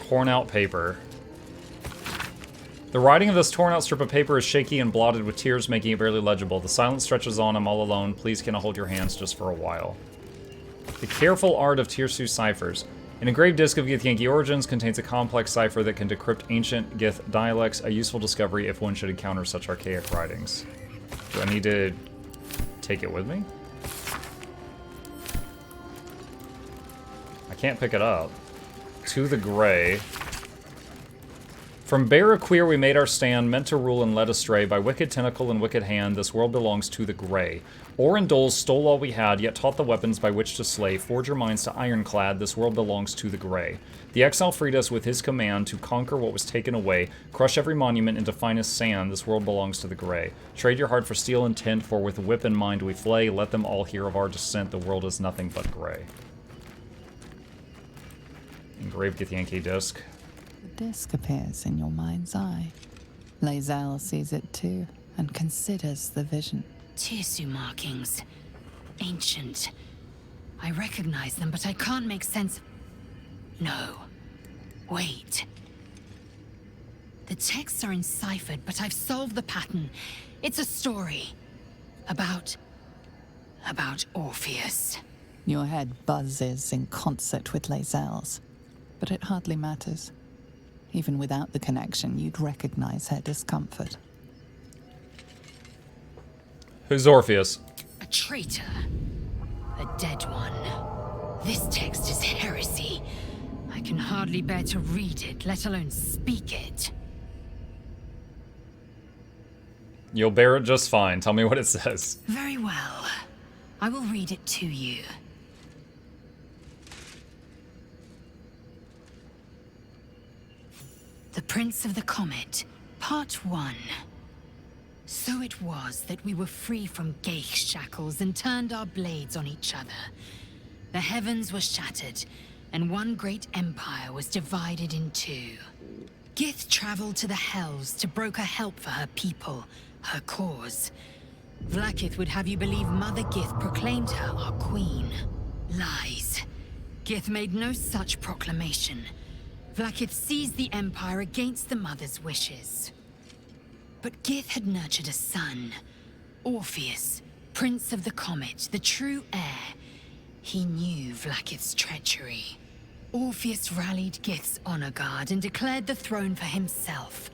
torn out paper. The writing of this torn out strip of paper is shaky and blotted with tears, making it barely legible. The silence stretches on. I'm all alone. Please can I hold your hands just for a while? The careful art of Tirsu ciphers. An engraved disc of Githyanki origins contains a complex cipher that can decrypt ancient Gith dialects, a useful discovery if one should encounter such archaic writings. Do I need to take it with me? I can't pick it up. To the Grey. From Barraqueer we made our stand, meant to rule and led astray. By wicked tentacle and wicked hand, this world belongs to the Grey. Doles stole all we had, yet taught the weapons by which to slay. Forge your minds to ironclad, this world belongs to the Grey. The exile freed us with his command to conquer what was taken away. Crush every monument into finest sand, this world belongs to the Grey. Trade your heart for steel and tint, for with whip in mind we flay. Let them all hear of our descent, the world is nothing but Grey. Engraved Githyanki disc. The disc appears in your mind's eye. Lae'zel sees it too, and considers the vision. Tirsu markings. Ancient. I recognize them, but I can't make sense. No. Wait. The texts are enciphered, but I've solved the pattern. It's a story. About Orpheus. Your head buzzes in concert with Lae'zel's, but it hardly matters. Even without the connection, you'd recognize her discomfort. Who's Orpheus? A traitor. A dead one. This text is heresy. I can hardly bear to read it, let alone speak it. You'll bear it just fine. Tell me what it says. Very well. I will read it to you. The Prince of the Comet, Part 1. So it was that we were free from gith shackles and turned our blades on each other. The heavens were shattered, and one great empire was divided in two. Gith traveled to the Hells to broker help for her people, her cause. Vlakith would have you believe Mother Gith proclaimed her our queen. Lies. Gith made no such proclamation. Vlakith seized the Empire against the Mother's wishes. But Gith had nurtured a son, Orpheus, Prince of the Comet, the true heir. He knew Vlakith's treachery. Orpheus rallied Gith's honor guard and declared the throne for himself.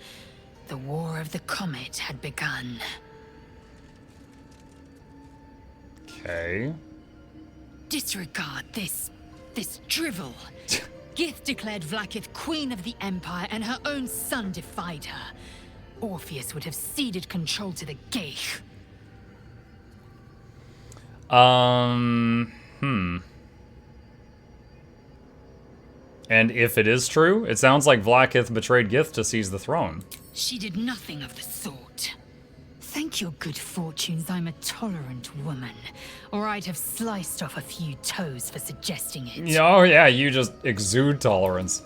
The War of the Comet had begun. Okay. Disregard this drivel. Gith declared Vlakith queen of the Empire, and her own son defied her. Orpheus would have ceded control to the gith. And if it is true, it sounds like Vlakith betrayed Gith to seize the throne. She did nothing of the sort. Thank your good fortunes I'm a tolerant woman, or I'd have sliced off a few toes for suggesting it. Oh yeah, you just exude tolerance.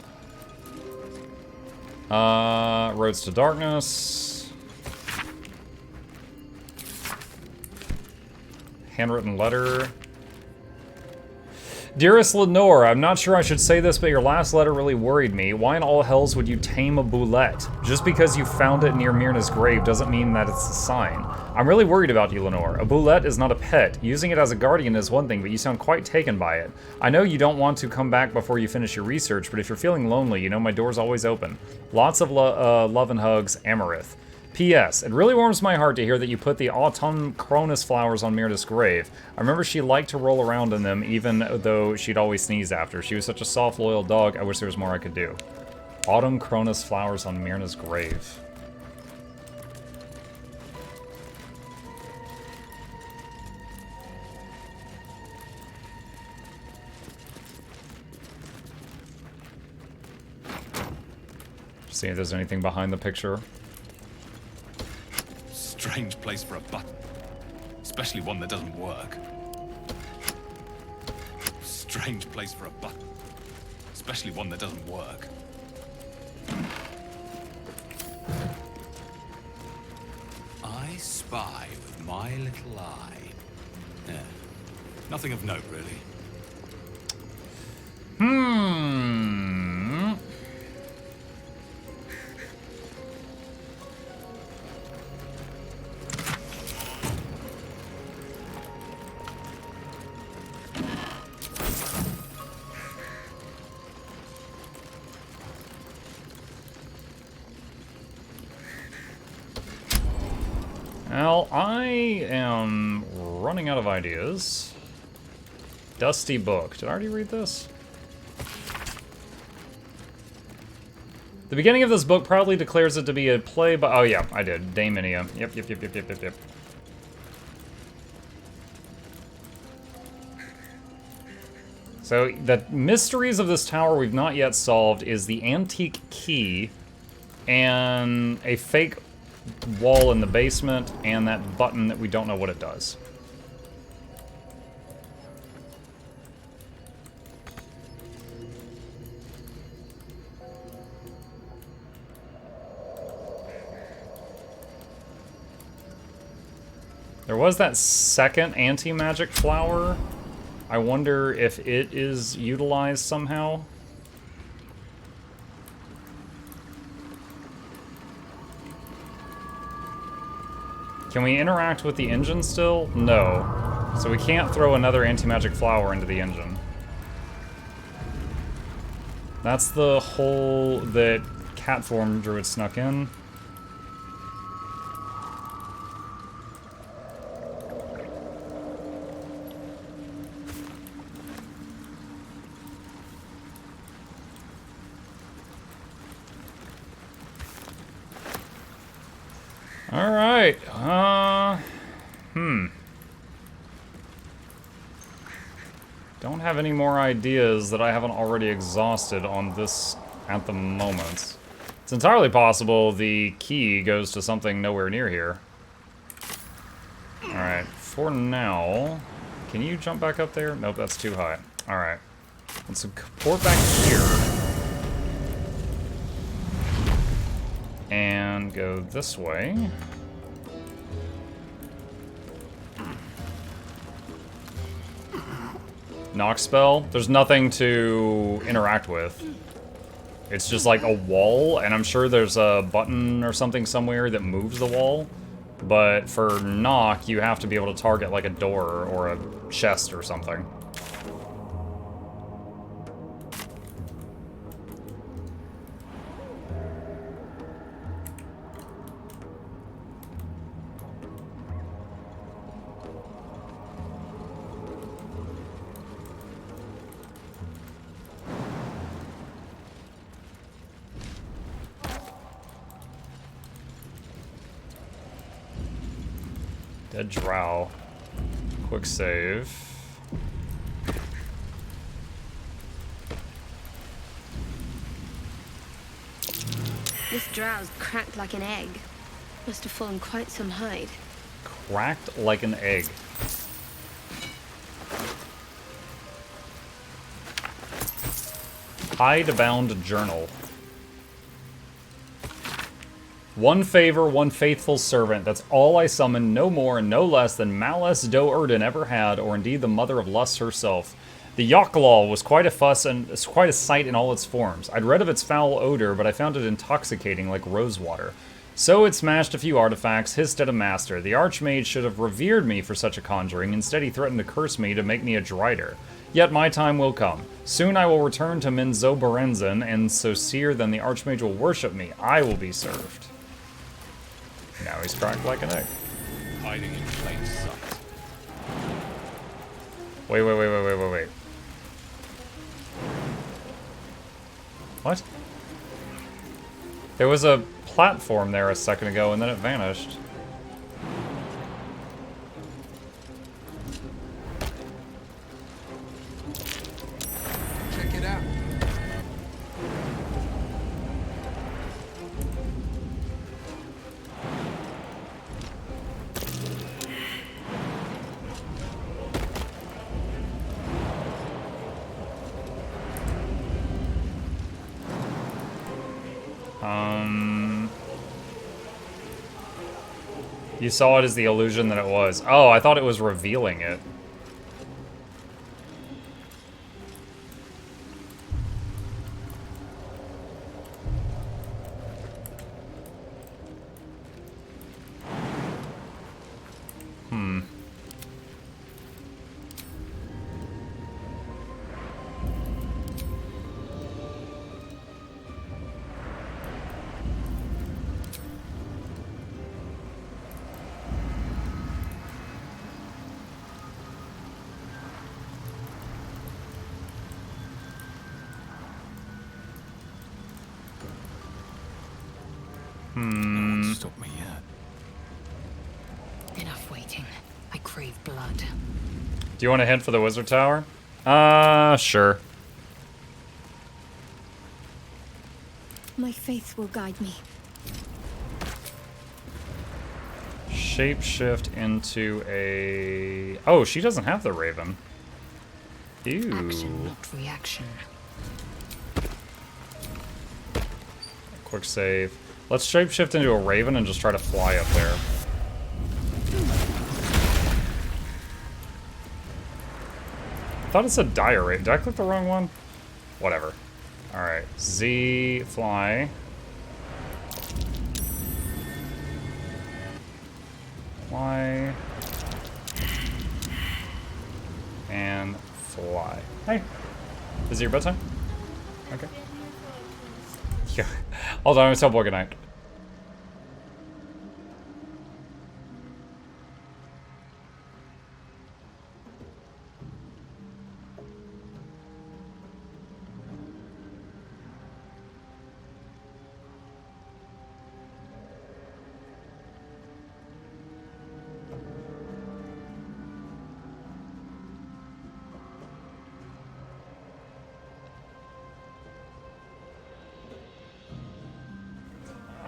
Roads to Darkness. Handwritten letter. Dearest Lenore, I'm not sure I should say this, but your last letter really worried me. Why in all hells would you tame a boulette? Just because you found it near Myrna's grave doesn't mean that it's a sign. I'm really worried about you, Lenore. A boulette is not a pet. Using it as a guardian is one thing, but you sound quite taken by it. I know you don't want to come back before you finish your research, but if you're feeling lonely, you know my door's always open. Lots of love and hugs, Amarith. P.S. It really warms my heart to hear that you put the autumn Cronus flowers on Myrna's grave. I remember she liked to roll around in them, even though she'd always sneeze after. She was such a soft, loyal dog. I wish there was more I could do. Autumn Cronus flowers on Myrna's grave. See if there's anything behind the picture. Strange place for a button. Especially one that doesn't work. Strange place for a button. Especially one that doesn't work. I spy with my little eye. Yeah. Nothing of note, really. Well, I am running out of ideas. Dusty book. Did I already read this? The beginning of this book proudly declares it to be a play by... Oh yeah, I did. Daeminia. Yep. So, the mysteries of this tower we've not yet solved is the antique key and a fake wall in the basement and that button that we don't know what it does. There was that second anti-magic flower. I wonder if it is utilized somehow. Can we interact with the engine still? No. So we can't throw another anti-magic flower into the engine. That's the hole that cat form druid snuck in. Alright, Don't have any more ideas that I haven't already exhausted on this at the moment. It's entirely possible the key goes to something nowhere near here. Alright, for now... Can you jump back up there? Nope, that's too high. Alright. Let's port back here. And go this way. Knock spell. There's nothing to interact with. It's just like a wall, and I'm sure there's a button or something somewhere that moves the wall. But for knock, you have to be able to target like a door or a chest or something. Dead drow. Quick save. This drow's cracked like an egg. Must have fallen quite some height. Cracked like an egg. Hidebound journal. One favor, one faithful servant. That's all I summon, no more and no less than Malice Do Erden ever had, or indeed the mother of lust herself. The Yocklaw was quite a fuss and quite a sight in all its forms. I'd read of its foul odor, but I found it intoxicating like rosewater. So it smashed a few artifacts, hissed at a master. The Archmage should have revered me for such a conjuring. Instead, he threatened to curse me to make me a drider. Yet my time will come. Soon I will return to Minzoberenzin, and so seer then the Archmage will worship me. I will be served. Now he's cracked like an egg. Hiding in plain sight. Wait. What? There was a platform there a second ago and then it vanished. Check it out. You saw it as the illusion that it was. Oh, I thought it was revealing it. No one stop me yet. Enough waiting. I crave blood. Do you want a hint for the wizard tower? Sure. My faith will guide me. Shapeshift into a... Oh, she doesn't have the raven. Ew. Action, not reaction. Quick save. Let's shapeshift into a raven and just try to fly up there. I thought it said dire raven. Did I click the wrong one? Whatever. Alright. Z, fly. Fly. And fly. Hey. Is it your bedtime? Okay. Yeah. Hold on, I'm gonna tell boy goodnight.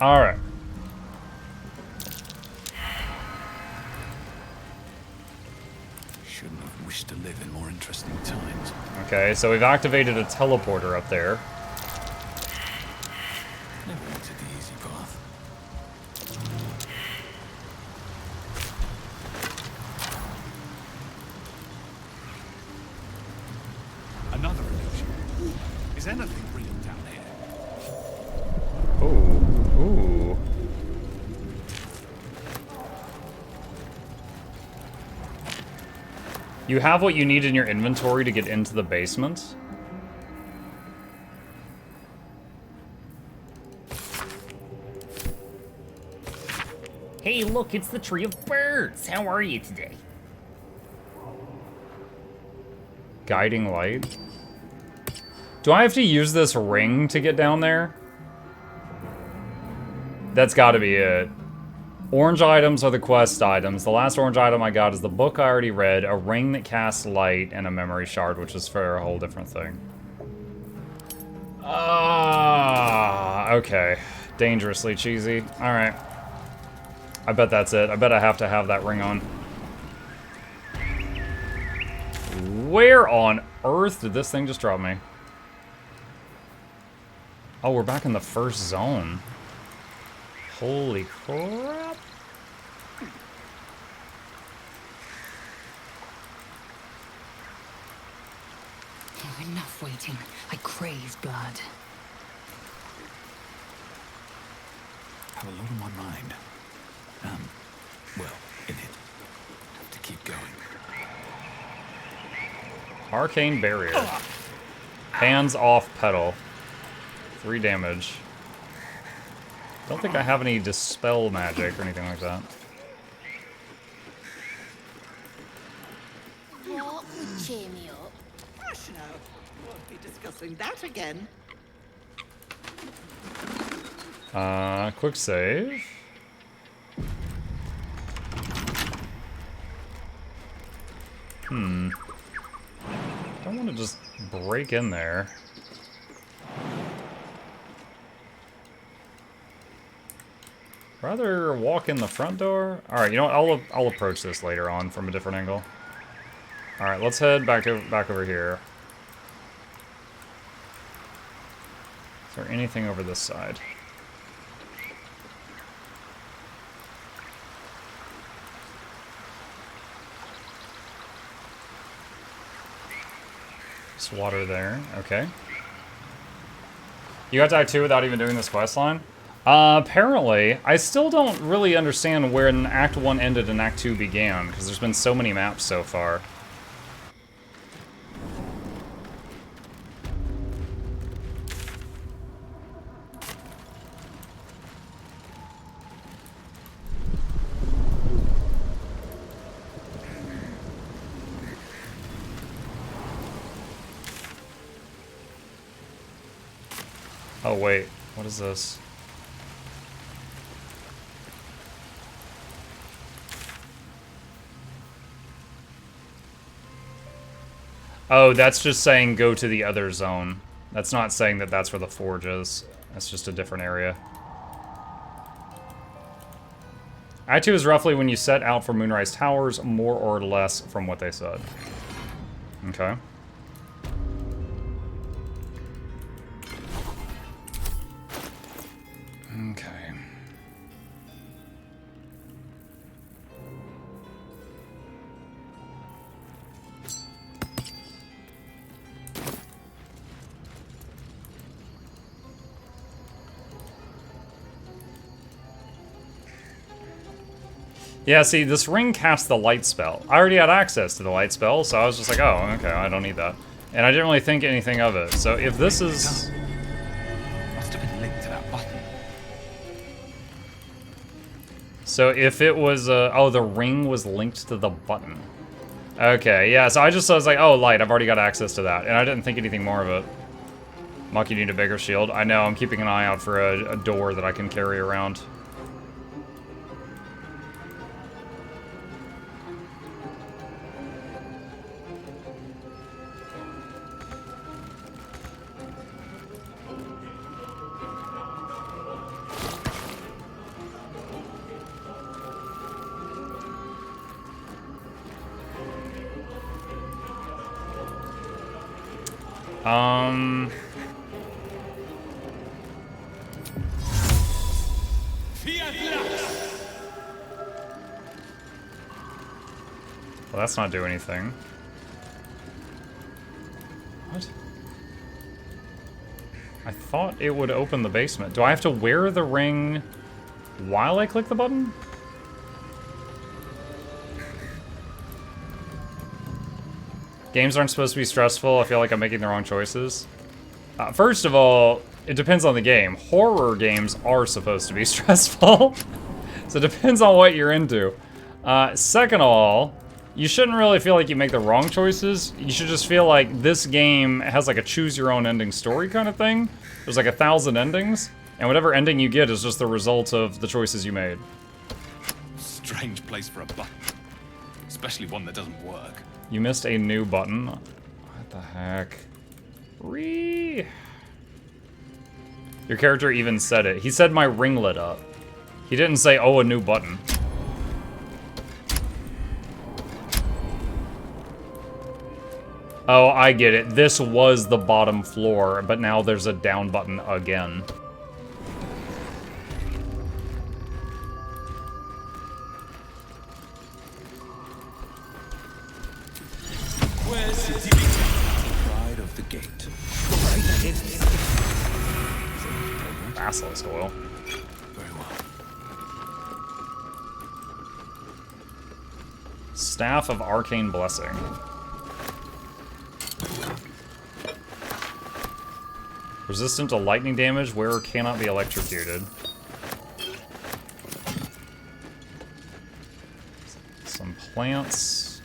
Alright. Shouldn't have wished to live in more interesting times. Okay, so we've activated a teleporter up there. Never wanted the easy path. Another illusion. Is anything real down here? Ooh. Ooh. You have what you need in your inventory to get into the basement? Hey, look, it's the Tree of Birds. How are you today? Guiding light? Do I have to use this ring to get down there? That's gotta be it. Orange items are the quest items. The last orange item I got is the book I already read, a ring that casts light, and a memory shard, which is for a whole different thing. Okay. Dangerously cheesy. Alright. I bet that's it. I bet I have to have that ring on. Where on earth did this thing just drop me? Oh, we're back in the first zone. Holy crap. Oh, enough waiting. I crave blood. Have a lot on my mind. Well, in it. Have to keep going. Arcane barrier. Hands off pedal. 3 damage. Don't think I have any dispel magic or anything like that. What would cheer me up? Gosh, no. Won't be discussing that again. Quick save. Don't want to just break in there. Rather walk in the front door. All right, you know what? I'll approach this later on from a different angle. All right, let's head back over here. Is there anything over this side? Just water there. Okay. You got to Act 2 without even doing this quest line? Apparently. I still don't really understand where Act 1 ended and Act 2 began, because there's been so many maps so far. Oh wait, what is this? Oh, that's just saying go to the other zone. That's not saying that that's where the forge is. That's just a different area. Act 2 is roughly when you set out for Moonrise Towers, more or less from what they said. Okay. Okay. Yeah, see, this ring casts the light spell. I already had access to the light spell, so I was just like, oh, okay, I don't need that. And I didn't really think anything of it. So if this is... Must have been linked to that button. So if it was, oh, the ring was linked to the button. Okay, yeah, so I was like, oh, light, I've already got access to that. And I didn't think anything more of it. Muck, you need a bigger shield. I know, I'm keeping an eye out for a door that I can carry around. Well, that's not doing anything. What? I thought it would open the basement. Do I have to wear the ring while I click the button? Games aren't supposed to be stressful. I feel like I'm making the wrong choices. First of all, it depends on the game. Horror games are supposed to be stressful. So it depends on what you're into. Second of all, you shouldn't really feel like you make the wrong choices. You should just feel like this game has like a choose your own ending story kind of thing. There's like 1,000 endings, and whatever ending you get is just the result of the choices you made. Strange place for a button. Especially one that doesn't work. You missed a new button. What the heck? Your character even said it. He said my ring lit up. He didn't say, oh, a new button. Oh, I get it. This was the bottom floor, but now there's a down button again. Pride of the gate. Basilisk oil. Very well. Staff of Arcane Blessing. Resistant to lightning damage, wearer cannot be electrocuted. Some plants.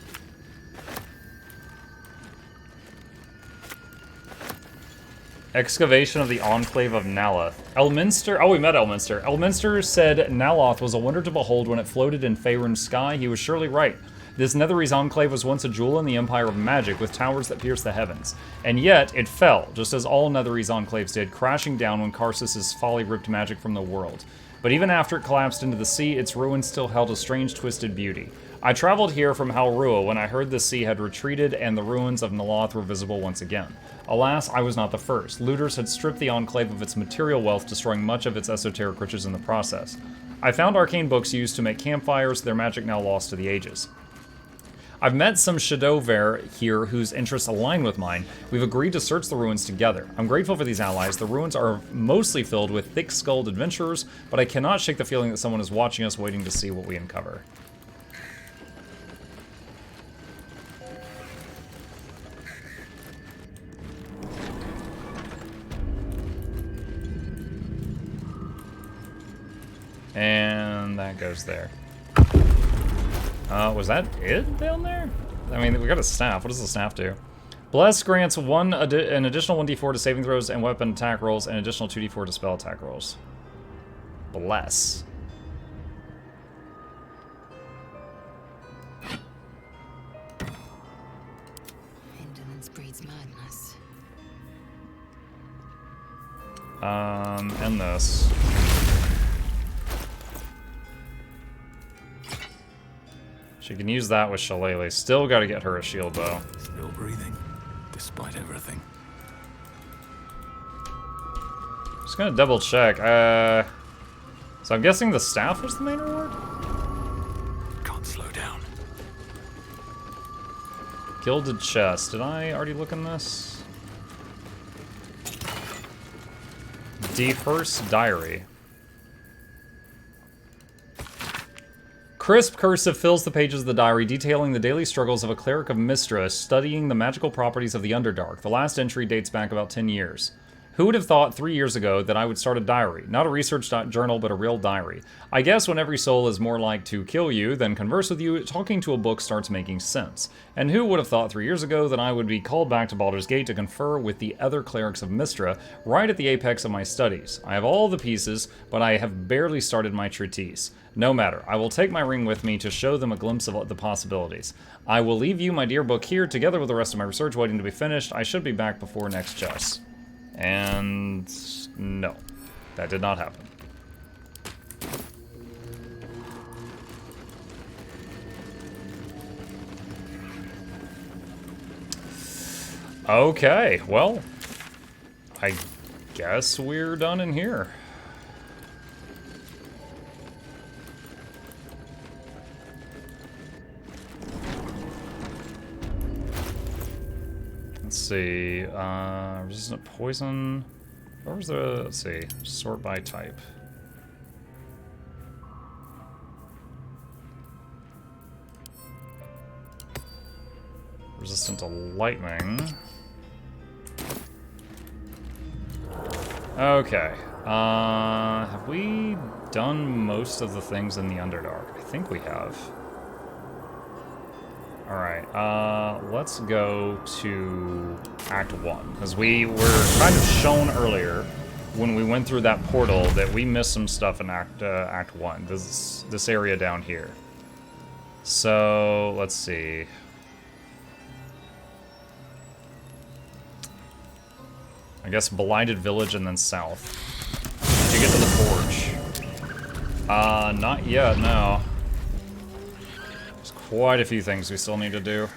Excavation of the Enclave of Naloth. Elminster, oh, we met Elminster. Elminster said Naloth was a wonder to behold when it floated in Faerun's sky. He was surely right. This Netherese enclave was once a jewel in the empire of magic with towers that pierced the heavens. And yet, it fell, just as all Netherese enclaves did, crashing down when Karsus's folly ripped magic from the world. But even after it collapsed into the sea, its ruins still held a strange, twisted beauty. I traveled here from Halrua when I heard the sea had retreated and the ruins of Naloth were visible once again. Alas, I was not the first. Looters had stripped the enclave of its material wealth, destroying much of its esoteric riches in the process. I found arcane books used to make campfires, their magic now lost to the ages. I've met some Shadowver here whose interests align with mine. We've agreed to search the ruins together. I'm grateful for these allies. The ruins are mostly filled with thick-skulled adventurers, but I cannot shake the feeling that someone is watching us, waiting to see what we uncover. And that goes there. Was that it down there? I mean, we got a staff. What does the staff do? Bless grants an additional 1d4 to saving throws and weapon attack rolls, and an additional 2d4 to spell attack rolls. Bless. Maintenance breach. And this. She can use that with Shillelagh. Still gotta get her a shield bow. Still breathing, despite everything. Just gonna double check. So I'm guessing the staff was the main reward? Can't slow down. Gilded chest. Did I already look in this? First diary. Crisp cursive fills the pages of the diary, detailing the daily struggles of a cleric of Mystra studying the magical properties of the Underdark. The last entry dates back about 10 years. Who would have thought 3 years ago that I would start a diary? Not a research journal, but a real diary. I guess when every soul is more like to kill you than converse with you, talking to a book starts making sense. And who would have thought 3 years ago that I would be called back to Baldur's Gate to confer with the other clerics of Mystra, right at the apex of my studies? I have all the pieces, but I have barely started my treatise. No matter, I will take my ring with me to show them a glimpse of the possibilities. I will leave you my dear book here, together with the rest of my research waiting to be finished. I should be back before next chess. And no, that did not happen. Okay, well, I guess we're done in here. Let's see, resistant poison. Where was the, let's see, sort by type. Resistant to lightning. Okay, have we done most of the things in the Underdark? I think we have. Alright, let's go to Act 1, because we were kind of shown earlier, when we went through that portal, that we missed some stuff in Act 1, this area down here. So, let's see. I guess Blighted Village and then south. Did you get to the forge? Not yet, no. Quite a few things we still need to do.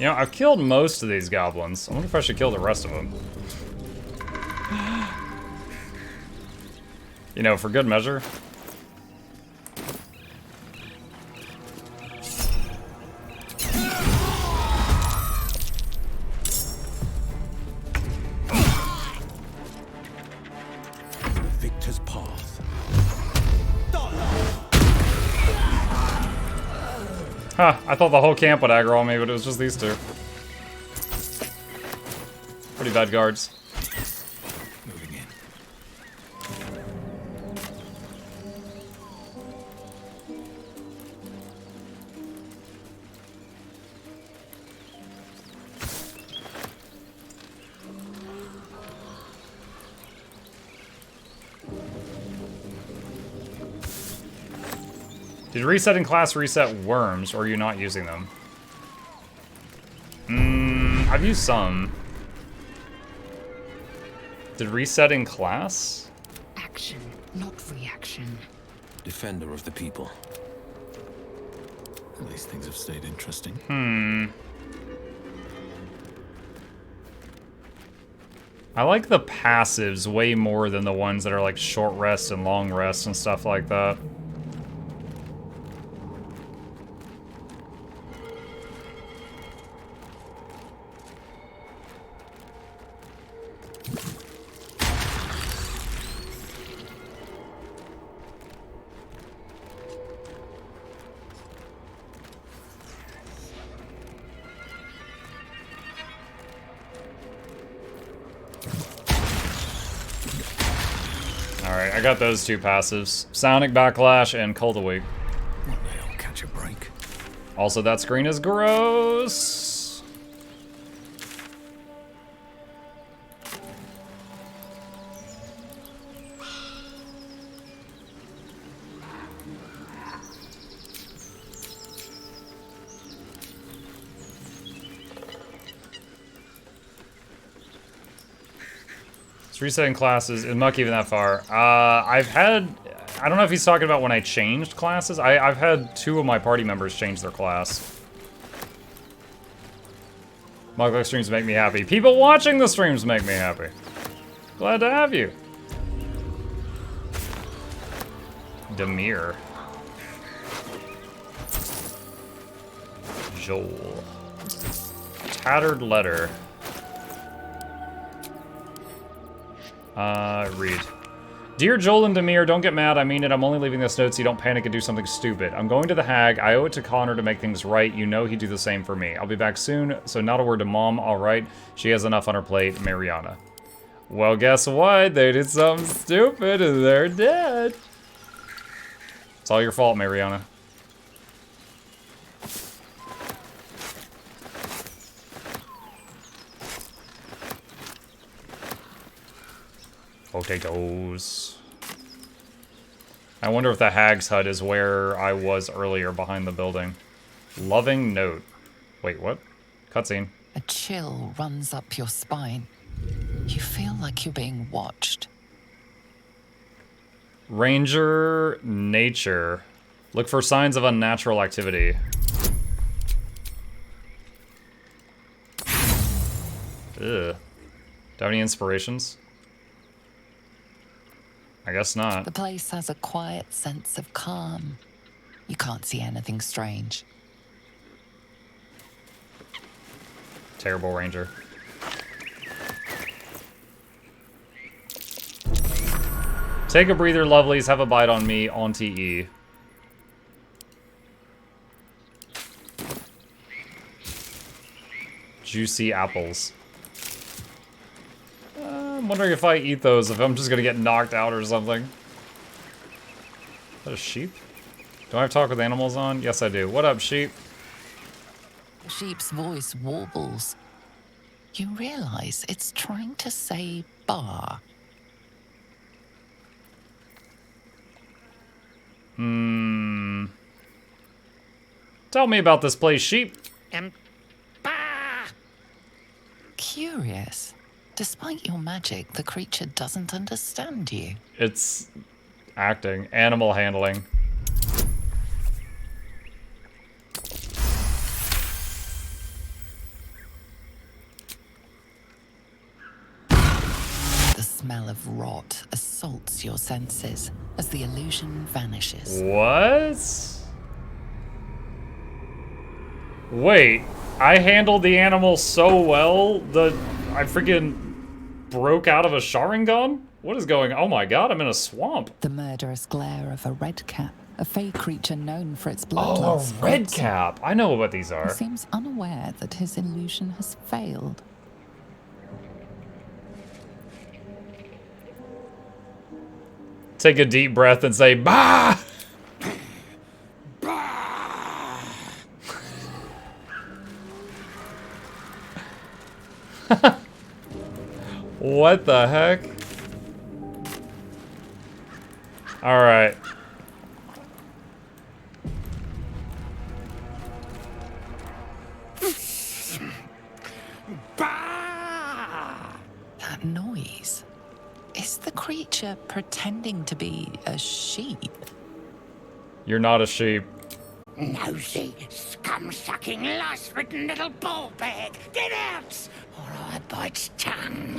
You know, I've killed most of these goblins. I wonder if I should kill the rest of them. You know, for good measure. Huh, I thought the whole camp would aggro on me, but it was just these two. Pretty bad guards. Moving in. Did resetting class reset worms, or are you not using them? I've used some. Did resetting class? Action, not reaction. Defender of the people. At least things have stayed interesting. I like the passives way more than the ones that are like short rests and long rests and stuff like that. Alright, I got those two passives. Sonic Backlash and Cold Awake. One day I'll catch a break. Also, that screen is gross. resetting classes. Is Muck even that far? I've had... I don't know if he's talking about when I changed classes. I've had 2 of my party members change their class. Mukluk streams make me happy. People watching the streams make me happy. Glad to have you. Demir. Joel. Tattered letter. Read. Dear Joel and Demir, don't get mad. I mean it. I'm only leaving this note so you don't panic and do something stupid. I'm going to the hag. I owe it to Connor to make things right. You know he'd do the same for me. I'll be back soon, so not a word to Mom. All right. She has enough on her plate. Mariana. Well, guess what? They did something stupid and they're dead. It's all your fault, Mariana. Potatoes. I wonder if the hag's hut is where I was earlier behind the building. Loving note. Wait, what? Cutscene. A chill runs up your spine. You feel like you're being watched. Ranger nature. Look for signs of unnatural activity. Ugh. Do I have any inspirations? I guess not. The place has a quiet sense of calm. You can't see anything strange. Terrible ranger. Take a breather, lovelies. Have a bite on me, on TE. Juicy apples. I'm wondering if I eat those, if I'm just gonna get knocked out or something. Is that a sheep? Do I have talk with animals on? Yes, I do. What up, sheep? The sheep's voice warbles. You realize it's trying to say bar. Tell me about this place, sheep. Bah! Curious. Despite your magic, the creature doesn't understand you. It's acting. Animal handling. The smell of rot assaults your senses as the illusion vanishes. What? Wait, I handled the animal so well, I freaking broke out of a Sharingan? What is going on? Oh my god, I'm in a swamp. The murderous glare of a red cap, a fey creature known for its Oh, bloodlust. a red cap. I know what these are. He seems unaware that his illusion has failed. Take a deep breath and say, bah! What the heck? Alright. That noise. Is the creature pretending to be a sheep? You're not a sheep. Nosy, scum-sucking, lice-ridden little ball bag. Get out, or I bite tongue.